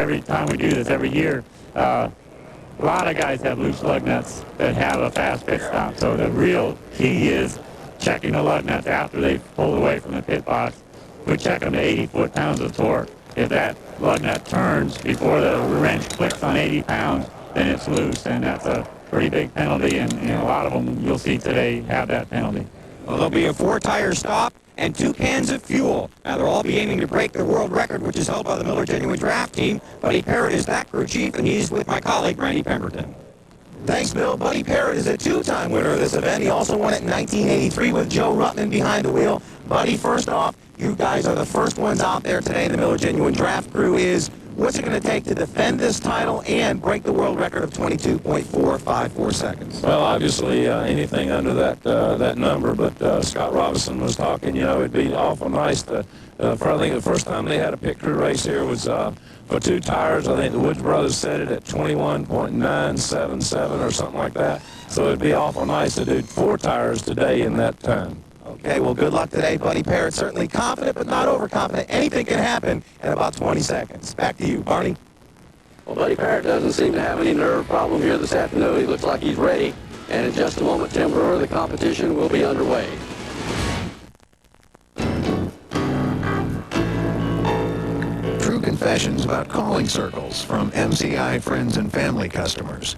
every time we do this every year, a lot of guys have loose lug nuts that have a fast pit stop. So the real key is checking the lug nuts after they've pulled away from the pit box. We check them to 80 foot-pounds of torque. If that lug nut turns before the wrench clicks on 80 pounds, then it's loose, and that's a pretty big penalty, and a lot of them you'll see today have that penalty. Well, there'll be a 4-tire stop and 2 cans of fuel. Now, they'll all be aiming to break the world record, which is held by the Miller Genuine Draft Team. Buddy Parrott is that crew chief, and he's with my colleague, Randy Pemberton. Thanks, Bill. Buddy Parrott is a 2-time winner of this event. He also won it in 1983 with Joe Ruttman behind the wheel. Buddy, first off, you guys are the first ones out there today. The Miller Genuine Draft crew is. What's it going to take to defend this title and break the world record of 22.454 seconds? Well, obviously, anything under that number, but Scott Robinson was talking, it'd be awful nice to, I think the first time they had a pit crew race here was for 2 tires. I think the Woods brothers set it at 21.977 or something like that. So it'd be awful nice to do 4 tires today in that time. Okay, well, good luck today, Buddy Parrott. Certainly confident, but not overconfident. Anything can happen in about 20 seconds. Back to you, Barney. Well, Buddy Parrott doesn't seem to have any nerve problem here this afternoon. He looks like he's ready. And in just a moment, Tim Brewer, the competition will be underway. True confessions about calling circles from MCI friends and family customers.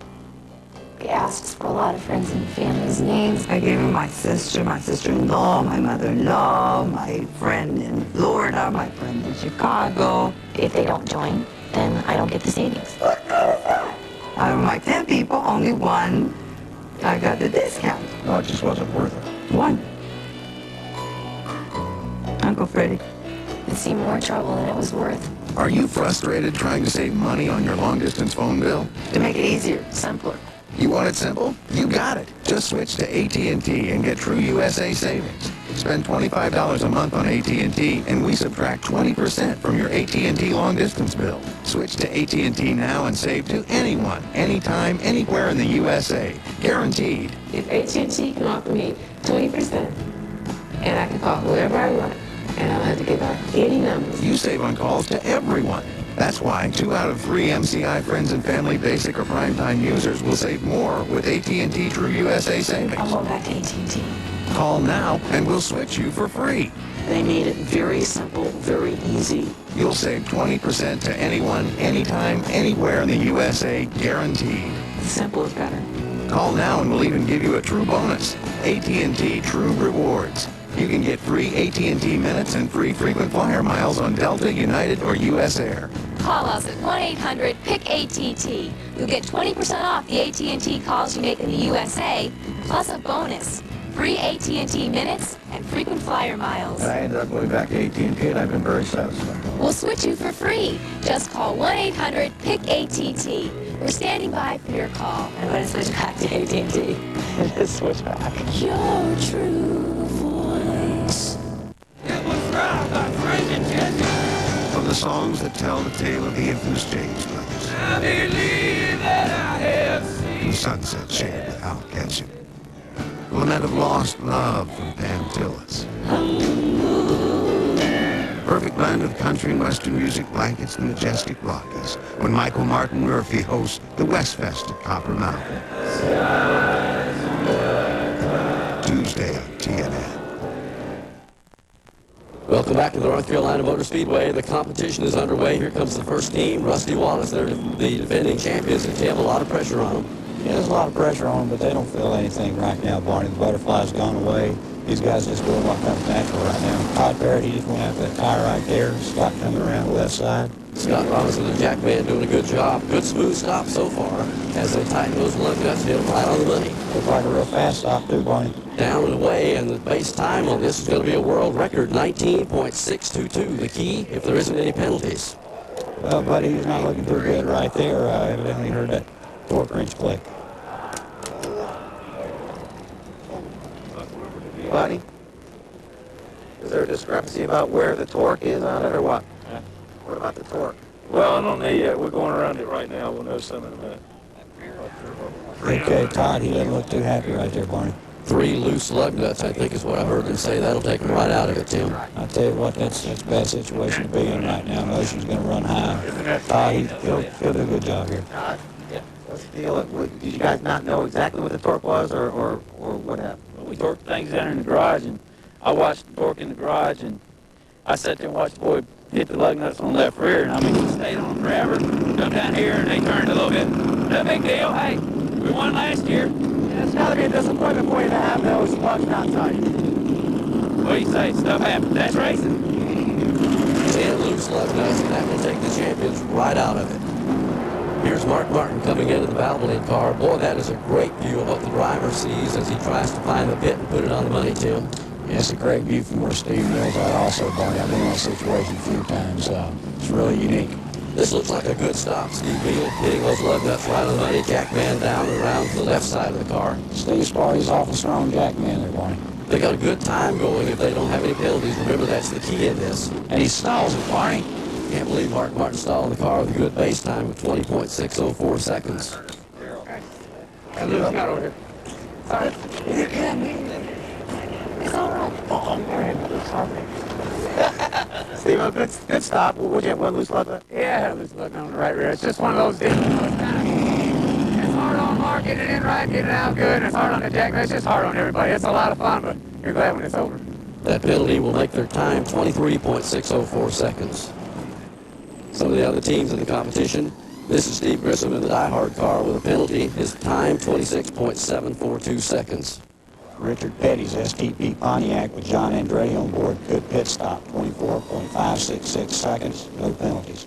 He asks for a lot of friends and family's names. I gave him my sister-in-law, my mother-in-law, my friend in Florida, my friend in Chicago. If they don't join, then I don't get the savings. Out of my 10 people, only 1 I got the discount. No, it just wasn't worth it. 1. Uncle Freddie. It seemed more trouble than it was worth. Are you frustrated trying to save money on your long-distance phone bill? To make it easier, simpler. You want it simple? You got it. Just switch to AT&T and get true USA savings. Spend $25 a month on AT&T, and we subtract 20% from your AT&T long-distance bill. Switch to AT&T now and save to anyone, anytime, anywhere in the USA. Guaranteed. If AT&T can offer me 20%, and I can call whoever I want, and I don't have to give out any numbers. You save on calls to everyone. That's why 2 out of 3 MCI friends and family basic or primetime users will save more with AT&T True USA savings. I'll go back to AT&T. Call now and we'll switch you for free. They made it very simple, very easy. You'll save 20% to anyone, anytime, anywhere in the USA, guaranteed. Simple is better. Call now and we'll even give you a true bonus. AT&T True Rewards. You can get free AT&T minutes and free frequent flyer miles on Delta, United, or US Air. Call us at 1-800-PIC-ATT. You'll get 20% off the AT&T calls you make in the USA, plus a bonus. Free AT&T minutes and frequent flyer miles. I ended up going back to AT&T and I've been very satisfied. We'll switch you for free. Just call 1-800-PIC-ATT. We're standing by for your call. I'm going to switch back to AT&T. Switch back. Your true voice. It was round, my friend intended. Of the songs that tell the tale of the infamous James Brothers. I believe that I have seen. The Sunset Shade with Al Ketchum. Lament of Lost Love from Pantillas. Perfect blend of country and western music blankets the majestic Rockies when Michael Martin Murphy hosts the Westfest at Copper Mountain. Tuesday on TNN. Welcome back to the North Carolina Motor Speedway. The competition is underway. Here comes the first team, Rusty Wallace. They're the defending champions, and they have a lot of pressure on them. Yeah, there's a lot of pressure on them, but they don't feel anything right now, Barney. The butterfly's gone away. These guys just doing what comes natural right now. Todd Parrott, he just went after that tire right there. Scott coming around the left side. Scott Robinson and Jack Van doing a good job. Good smooth stop so far as they tighten those lug nuts, hit them right on the money. Looks like a real fast stop too, Barney. Down and away, and the base time on this is going to be a world record, 19.622. The key, if there isn't any penalties. Well, buddy, he's not looking too good right there. I evidently heard that torque wrench click. Buddy, is there a discrepancy about where the torque is on it or what? Yeah. What about the torque? Well, I don't know yet. We're going around it right now. We'll know some in a minute. Okay, Todd, he doesn't look too happy right there, Barney. 3 loose lug nuts, I think is what I heard them say. That'll take them right out of it, Tim. I tell you what, that's a bad situation to be in right now. Motion's going to run high. He'll do a good job here. What's the deal? Did you guys not know exactly what the torque was, or what happened? Well, we torqued things down in the garage, and I watched the torque in the garage, and I sat there and watched the boy hit the lug nuts on the left rear, and I mean, he stayed on them forever. Come down here, and they turned a little bit. No big deal. Hey, we won last year. It's got to be a disappointment for you to have those plugs not tight. What do you say? Stuff happens. That's racing. 10 loose lug nuts, and that will take the champions right out of it. Here's Mark Martin coming into the Valvoline car. Boy, that is a great view of what the driver sees as he tries to find the pit and put it on the money, Tim. Yeah, it's a great view from where Steve Mills at also, Barney. I've been in that situation a few times. It's really unique. This looks like a good stop. Steve Beal hitting those lug nuts right on the money. Jack Man down and around to the left side of the car. Steve Sparty's awful strong Jack Man there, Barney. They got a good time going if they don't have any penalties. Remember, that's the key in this. And he stalls it, Barney. Can't believe Mark Martin stalling the car with a good base time of 20.604 seconds. Lou's got over here. Sorry. It's all right. Steve, good stop. Would you have one loose lug nut? Yeah, loose lug nut on the right rear. It's just one of those deals. It's hard on Mark, getting it in right, getting it out good. It's hard on the Jack. It's just hard on everybody. It's a lot of fun, but you're glad when it's over. That penalty will make their time 23.604 seconds. Some of the other teams in the competition. This is Steve Grissom in the Die Hard car with a penalty. His time 26.742 seconds. Richard Petty's STP Pontiac with John Andretti on board. Good pit stop, 24.566 seconds, no penalties.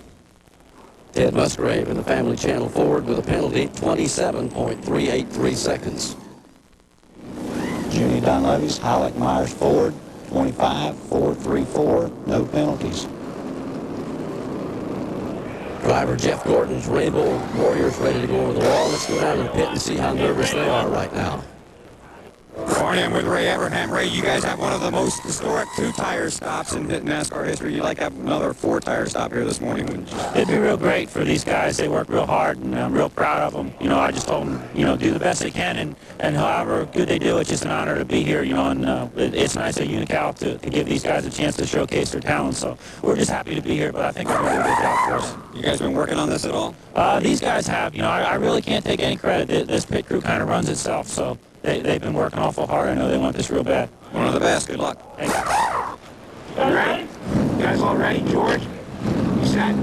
Ted Musgrave in the Family Channel Ford with a penalty, 27.383 seconds. Junie Dunleavy's Halleck Myers Ford, 25.434, no penalties. Driver Jeff Gordon's Rainbow Warriors ready to go over the wall. Let's go down to the pit and see how nervous they are right now. Barney, I'm with Ray Abraham. Ray, you guys have one of the most historic 2-tire stops in NASCAR history. You'd like to have another 4-tire stop here this morning, wouldn't you? It'd be real great for these guys. They work real hard, and I'm real proud of them. You know, I just told them, you know, do the best they can, and however good they do, it's just an honor to be here, you know, and it's nice at Unical to give these guys a chance to showcase their talent. So we're just happy to be here, but I think we're doing a good job for us. You guys been working on this at all? These guys have. You know, I really can't take any credit. This pit crew kind of runs itself, so they've been working awful hard. I know they want this real bad. One of the best. Good luck. Thanks. You ready? You guys all ready? George? You set?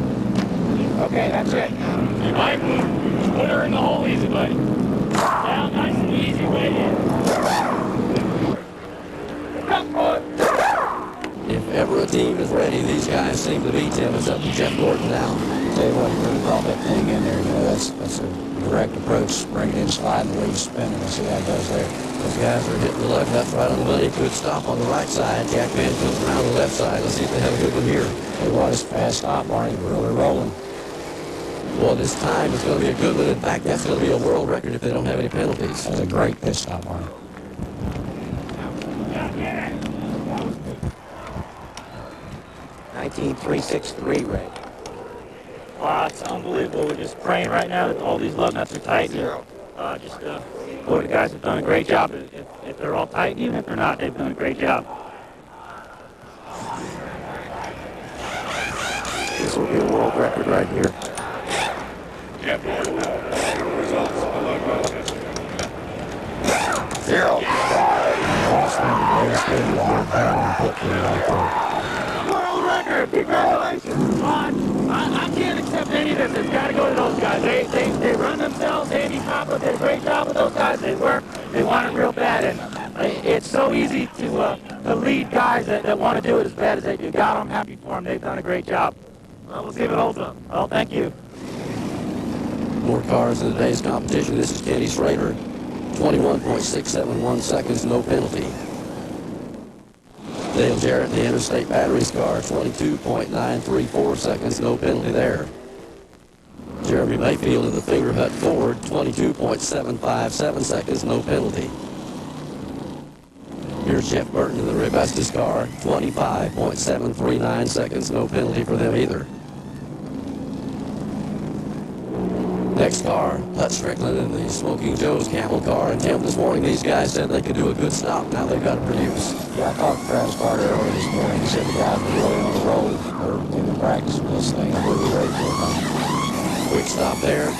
Okay, that's it. Hey, Mike, put her in the hole easy, buddy. Down nice and easy, way in. Come on. If ever a team is ready, these guys seem to be. Tim, it's up to Jeff Gordon now. Tell you what, you really brought that thing in there. You know, that's a direct approach. Bring it in, slide the lead, spinning, and see how it goes there. Those guys are hitting the lug nuts right on the money. Good stop on the right side. Jack Man comes around the left side. Let's see if they have a good one here. Tell you what, it's a fast stop, Barney. We're really rolling. Boy, this time is going to be a good one. In fact, that's going to be a world record if they don't have any penalties. That was a great pit stop, Barney. 19.363, Ray. Wow, it's unbelievable. We're just praying right now that all these lug nuts are tight. Boy, the guys have done a great job. If they're all tight, even if they're not, they've done a great job. This will be a world record right here. Zero. World record! Congratulations! I can't accept any of this. It's got to go to those guys. They run themselves. Andy Papa did a great job with those guys. They work. They want it real bad. And it's so easy to lead guys that want to do it as bad as they do. God, I'm happy for them. They've done a great job. Well, we'll see if it holds up. Oh, thank you. More cars in today's competition. This is Kenny Schrader. 21.671 seconds, no penalty. Dale Jarrett, the Interstate Batteries car, 22.934 seconds, no penalty there. Jeremy Mayfield in the Finger Hut Ford, 22.757 seconds, no penalty. Here's Jeff Burton in the Rebuscus car, 25.739 seconds, no penalty for them either. Next car, Hut Strickland in the Smoking Joe's Camel car. And Tim, this morning these guys said they could do a good stop. Now they've got to produce. Yeah, I talked to Travis Carter earlier this morning. He said the guys were really on the roll. They've been practicing this thing. I believe they're ready for it. Quick stop there.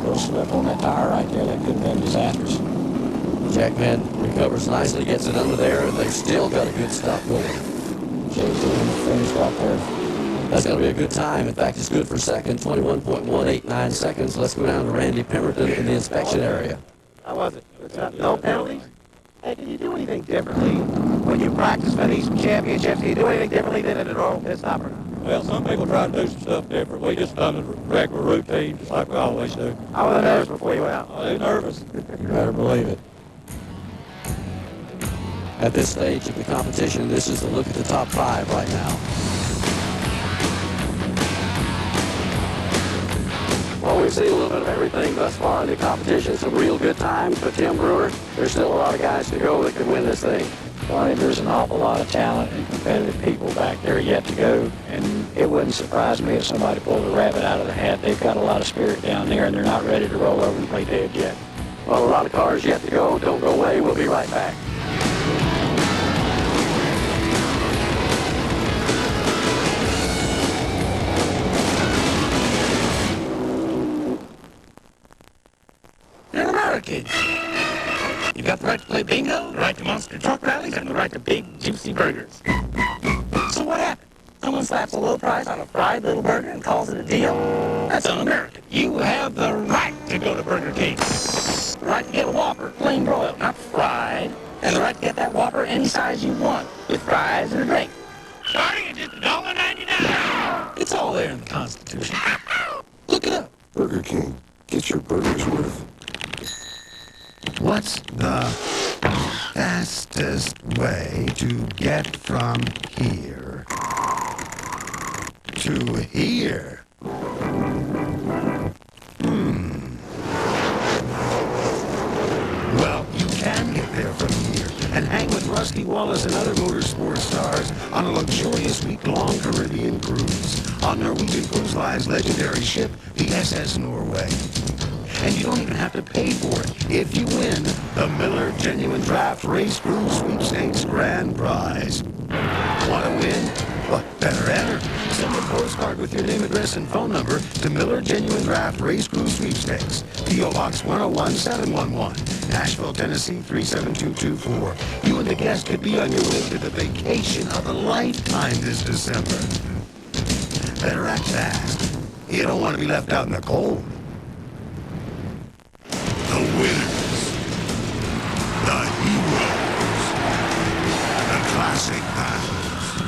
Little slip on that tire right there. That could have been disastrous. Jackman recovers nicely, gets it under there, and they've still got a good stop going. Jay's finished up there. That's going to be a good time. In fact, it's good for second, 21.189 seconds. Let's go down to Randy Pemberton in the inspection area. How was it? No penalties? Hey, did you do anything differently when you practice for these championships? Do you do anything differently than at a normal pit stop? Well, some people try to do some stuff different. We just done a regular routine, just like we always do. I was nervous before you went out. I was nervous. You better believe it. At this stage of the competition, this is a look at the top 5 right now. Well, we've seen a little bit of everything thus far in the competition. Some real good times, but Tim Brewer, there's still a lot of guys to go that could win this thing. Barney, there's an awful lot of talent and competitive people back there yet to go, and it wouldn't surprise me if somebody pulled a rabbit out of the hat. They've got a lot of spirit down there, and they're not ready to roll over and play dead yet. Well, a lot of cars yet to go. Don't go away. We'll be right back. You're an American. You've got the right to play bingo, the right to monster truck rallies, and the right to big, juicy burgers. So what happened? Someone slaps a low price on a fried little burger and calls it a deal? That's un-American. You have the right to go to Burger King. The right to get a Whopper, plain broiled, not fried. And the right to get that Whopper any size you want, with fries and a drink. Starting at just $1.99. It's all there in the Constitution. Look it up. Burger King, get your burgers worth. What's the fastest way to get from here to here? Well, you can get there from here and hang with Rusty Wallace and other motorsport stars on a luxurious week-long Caribbean cruise on Norwegian Cruise Line's legendary ship, the SS Norway. And you don't even have to pay for it if you win the Miller Genuine Draft Race Crew Sweepstakes Grand Prize. Want to win? What, better enter. Send a postcard with your name, address, and phone number to Miller Genuine Draft Race Crew Sweepstakes, P.O. Box 101711, Nashville, Tennessee 37224. You and the guest could be on your way to the vacation of a lifetime this December. Better act fast. You don't want to be left out in the cold. The winners, the heroes, the classic battles.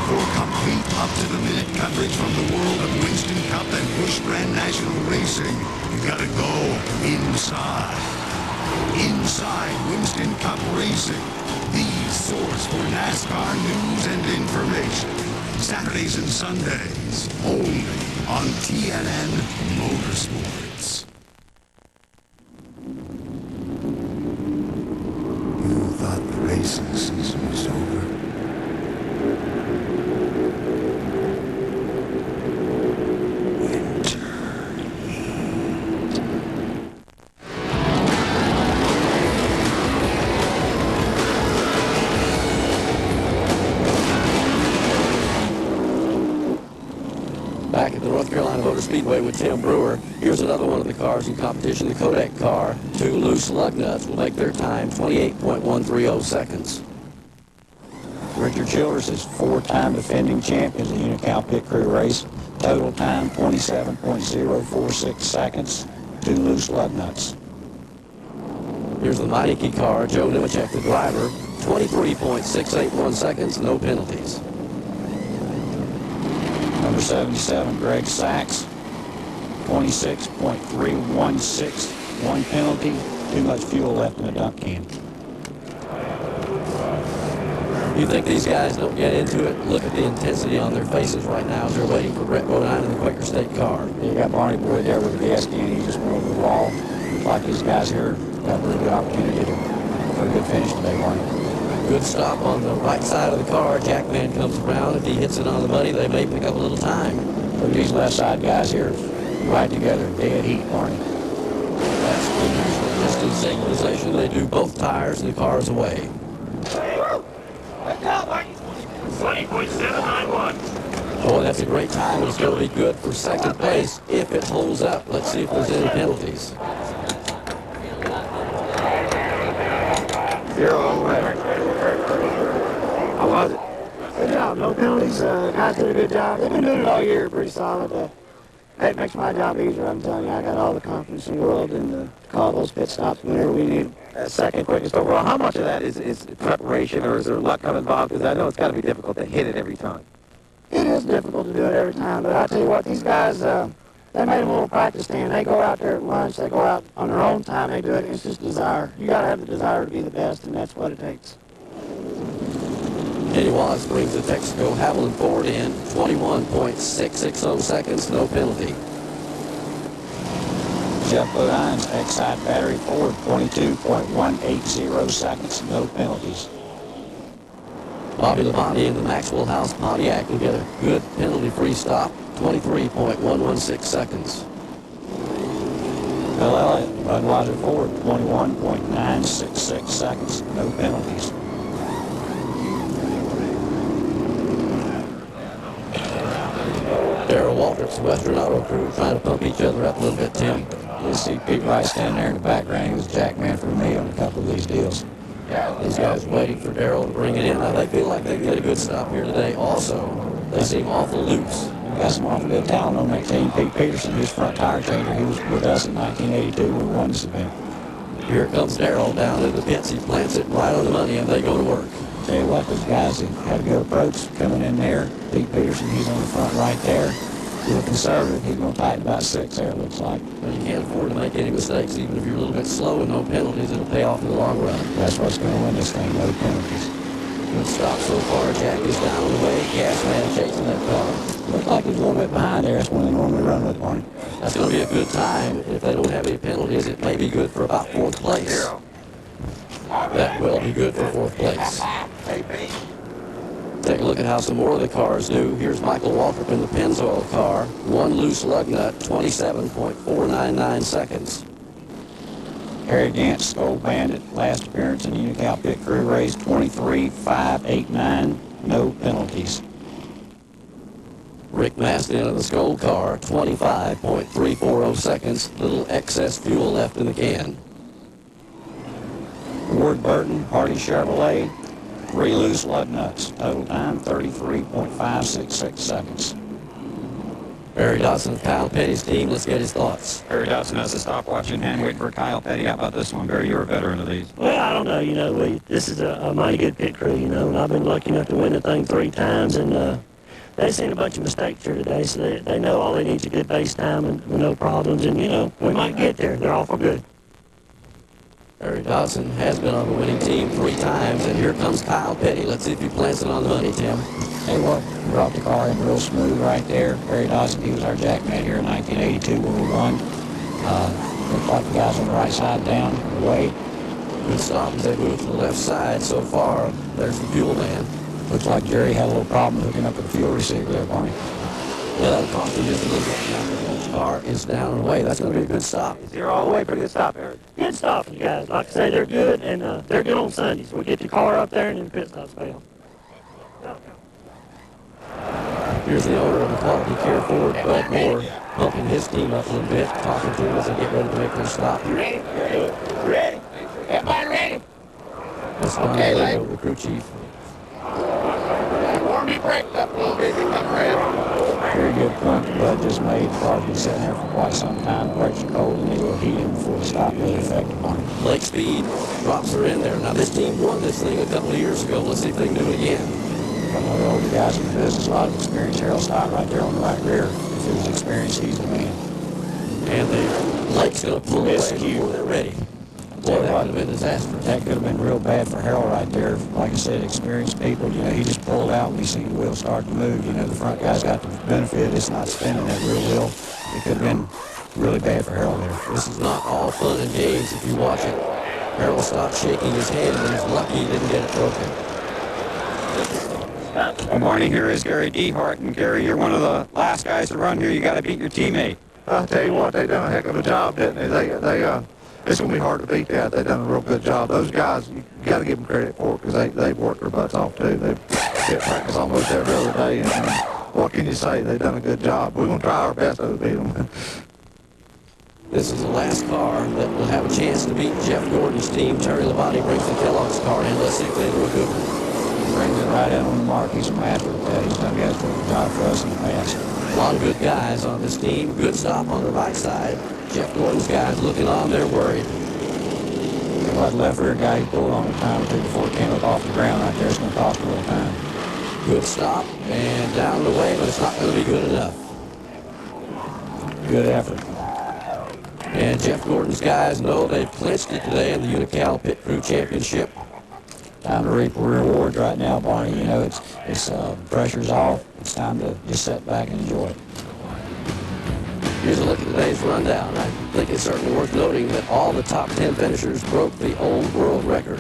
For complete up-to-the-minute coverage from the world of Winston Cup and Busch Grand National Racing, you gotta go inside. Inside Winston Cup Racing, the source for NASCAR news and information. Saturdays and Sundays, only on TNN Motorsports. You thought the racing season was over. Winter heat. Back at the North Carolina Motor Speedway with Tim Brewer. Here's another one of the cars in competition, the Kodak car. 2 loose lug nuts will make their time 28.130 seconds. Richard Childress is 4-time defending champion of the Unical Pit Crew race. Total time 27.046 seconds. 2 loose lug nuts. Here's the Meineke car, Joe Nemechek, the driver. 23.681 seconds, no penalties. Number 77, Greg Sachs, 26.316. 1 penalty, too much fuel left in the dump can. You think these guys don't get into it? Look at the intensity on their faces right now as they're waiting for Brett Bodine in the Quaker State car. You got Barney Boyd there with the gasket, and he just went over the wall. Looks like these guys here got a really good opportunity for a good finish today, Barney. Good stop on the right side of the car. Jackman comes around. If he hits it on the money, they may pick up a little time. Look at these left side guys here. right together in dead heat, Barney. That's unusual distance synchronization. They do both tires and the car's away. 20.791. Boy, that's a great time. It's going to be good for second place if it holds up. Let's see if there's any penalties. 0 on the way. How was it? Good job. No penalties. Guys did a good job. They've been doing it all year. Pretty solid. That makes my job easier. I'm telling you, I got all the confidence in the world to call those pit stops whenever we need them. Second quickest overall. How much of that is preparation, or is there luck involved? Because I know it's got to be difficult to hit it every time. It is difficult to do it every time, but I tell you what, these guys, they made a little practice stand. They go out there at lunch, they go out on their own time, they do it. It's just desire. You got to have the desire to be the best, and that's what it takes. Eddie Watts brings the Texaco Haviland Ford in 21.660 seconds, no penalty. Jeff Bodine's Exide Battery Ford, 22.180 seconds, no penalties. Bobby Labonte and the Maxwell House Pontiac will get a good penalty-free stop, 23.116 seconds. Bill Elliott, Budweiser Ford, 21.966 seconds, no penalties. Darrell Waltrip's Western Auto Crew trying to pump each other up a little bit, Tim. You see Pete Rice standing there in the background. He was jackman for me on a couple of these deals. These guys waiting for Darrell to bring it in. Now, they feel like they get a good stop here today also. They seem awful loose. We got some awful good talent on that team. Pete Peterson, his front tire changer, he was with us in 1982 when we won this event. Here comes Darrell down in the pits. He plants it right on the money, and they go to work. Tell you what, those guys that had a good approach coming in there. Pete Peterson, he's on the front right there. He's a conservative. He's going to tighten about 6 there, it looks like. But you can't afford to make any mistakes. Even if you're a little bit slow and no penalties, it'll pay off in the long run. That's what's going to win this thing, no penalties. Good stop so far. Jack is down on the way. Gas man chasing that car. Looks like he's a little bit behind there. That's when they normally run with one. That's going to be a good time. If they don't have any penalties, it may be good for about 4th place. That will be good for 4th place. Take a look at how some more of the cars do. Here's Michael Waltrip in the Pennzoil car. One loose lug nut, 27.499 seconds. Harry Gantz, Gold Bandit, last appearance in the Unical Pit Crew race, 23.589, no penalties. Rick Mastin of the Skoll car, 25.340 seconds. Little excess fuel left in the can. Ward Burton, Hardy Chevrolet, 3 loose lug nuts. Total time, 33.566 seconds. Barry Dodson of Kyle Petty's team. Let's get his thoughts. Barry Dodson has to stop watching and waiting for Kyle Petty. How about this one, Barry? You're a veteran of these. Well, I don't know. This is a mighty good pit crew, and I've been lucky enough to win the thing 3 times, and they've seen a bunch of mistakes here today, so they know all they need is a good base time and no problems, and, we might get there. They're awful good. Barry Dodson has been on the winning team 3 times, and here comes Kyle Petty. Let's see if he plants it on the money, Tim. Hey, what? Brought the car in real smooth right there. Barry Dodson, he was our jackman here in 1982 when we won. Looks like the guys on the right side down, away. Good stop as they move to the left side. So far, there's the fuel man. Looks like Jerry had a little problem hooking up with the fuel receiver there, Barney. Yeah, that'll cost him just a little bit. Now the car is down and away. That's going to be a good stop. You're all the way. Pretty good stop, Eric. Good stop for you guys. Like I say, they're good, and they're good on Sundays. We get the car up there, and then pit stops fail. Here's the owner of the Quality Care Ford, Bud Moore, pumping his team up a little bit, talking to them as they get ready to make their stop. Ready? Ready? Everybody ready? That's Don Diego, the crew chief. Warm your brakes up a little bit. Come around. Very good punch Bud just made. The car's been sitting there for quite some time. The brakes are cold, and they will heat him before the stop really effective on him. Lake Speed drops her in there. Now, this team won this thing a couple of years ago. Let's see if they can do it again. One of the older guys in the business, a lot of experience. Harold Stott right there on the right rear. If it was experience, he's the man. And the Lake's going to pull away before they're ready. Boy, that would have been a disaster. That could have been real bad for Harold right there. Like I said, experienced people, he just pulled out when he seen the wheel start to move. The front guy's got the benefit. It's not spinning that rear wheel. It could have been really bad for Harold there. This is not all fun and games if you watch it. Harold stopped shaking his hand and he's lucky he didn't get it broken. Good morning. Here is Gary Dehart. And Gary, you're one of the last guys to run here. You got to beat your teammate. I tell you what, they done a heck of a job, didn't they? It's going to be hard to beat that. They done a real good job. Those guys, you got to give them credit for it because they've worked their butts off too. They've hit practice almost every other day. And what can you say? They've done a good job. We're going to try our best to beat them. This is the last car that will have a chance to beat Jeff Gordon's team. Terry Labonte brings the Kellogg's car in. Let's see if they do a good one. Brings it right out on the mark. He's a master at that. He's done a good job for us in the past. A lot of good guys on this team. Good stop on the right side. Jeff Gordon's guys looking on, they're worried. That left rear guy, he pulled on the time or two before it came up off the ground right there. It's going to cost a little time. Good stop and down the way, but it's not going to be good enough. Good effort. And Jeff Gordon's guys know they've clinched it today in the Unical Pit Crew Championship. Time to reap the rewards right now, Barney. You know, it's pressure's off. It's time to just sit back and enjoy it. Here's a look at today's rundown. I think it's certainly worth noting that all the top 10 finishers broke the old world record.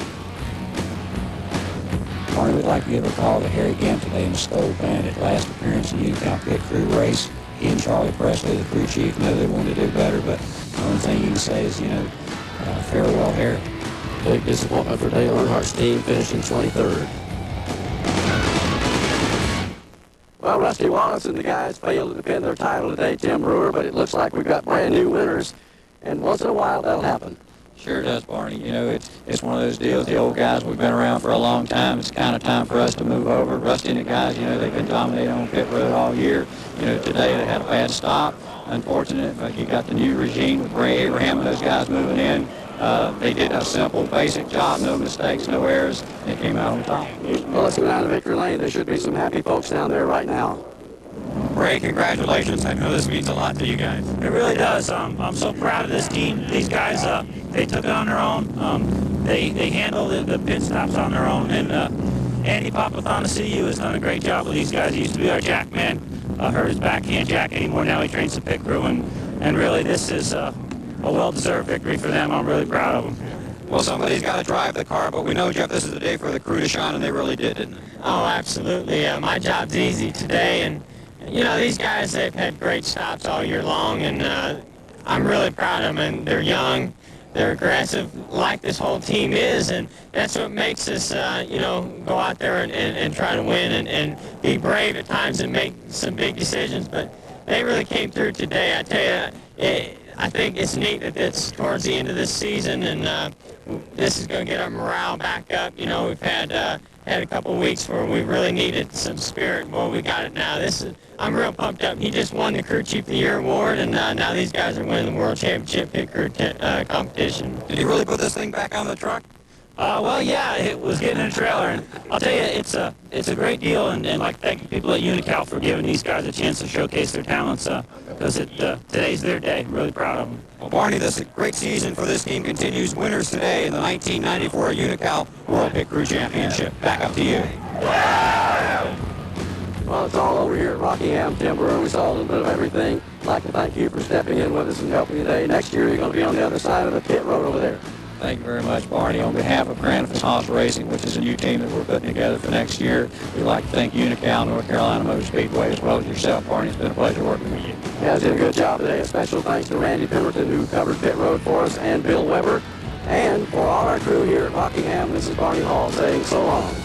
Barney, we'd like to give a call to Harry Gant today in the Stowe Bandit. Last appearance in the Unical Pit Crew race. He and Charlie Presley, the crew chief, know they wanted to do better, but the only thing you can say is, farewell, Harry. Big disappointment for Dale Earnhardt's team, finishing 23rd. Well, Rusty Wallace and the guys failed to defend their title today, Tim Brewer, but it looks like we've got brand new winners, and once in a while that'll happen. Sure does, Barney. You know, it's one of those deals. The old guys, we've been around for a long time. It's kind of time for us to move over. Rusty and the guys, they've been dominating on pit road all year. Today they had a bad stop. Unfortunate, but you got the new regime with Ray Abraham and those guys moving in. They did a simple, basic job, no mistakes, no errors. They came out on top. Well, let's go down to victory lane. There should be some happy folks down there right now. Ray, congratulations. I know this means a lot to you guys. It really does. I'm so proud of this team. These guys, they took it on their own. They handled the pit stops on their own. And Andy Papathanassiou has done a great job with these guys. He used to be our jack man. Hurt his back, can't jack anymore. Now he trains the pit crew. And really, this is a well-deserved victory for them. I'm really proud of them. Well, somebody's got to drive the car, but we know, Jeff, this is the day for the crew to shine, and they really did, didn't they? Oh, absolutely. My job's easy today, and these guys, they've had great stops all year long, and I'm really proud of them. And they're young, they're aggressive, like this whole team is, and that's what makes us, go out there and try to win and be brave at times and make some big decisions. But they really came through today. I tell you, I think it's neat that it's towards the end of this season, and this is going to get our morale back up. We've had a couple of weeks where we really needed some spirit. Well, we got it now. I'm real pumped up. He just won the Crew Chief of the Year award, and now these guys are winning the World Championship Pit Crew competition. Did he really put this thing back on the truck? Well, yeah, it was getting in a trailer, and I'll tell you, it's a great deal, and I'd like to thank people at Unical for giving these guys a chance to showcase their talents, because today's their day. Really proud of them. Well, Barney, this great season for this team continues. Winners today in the 1994 Unical World Pit Crew Championship. Back up to you. Well, it's all over here at Rockingham Timber, and we saw a little bit of everything. I'd like to thank you for stepping in with us and helping today. Next year, you're going to be on the other side of the pit road over there. Thank you very much, Barney. On behalf of Granifus Haas Racing, which is a new team that we're putting together for next year, we'd like to thank Unical, North Carolina Motor Speedway, as well as yourself, Barney. It's been a pleasure working with you. You guys did a good job today. A special thanks to Randy Pemberton, who covered pit road for us, and Bill Weber. And for all our crew here at Rockingham, this is Barney Hall saying so long.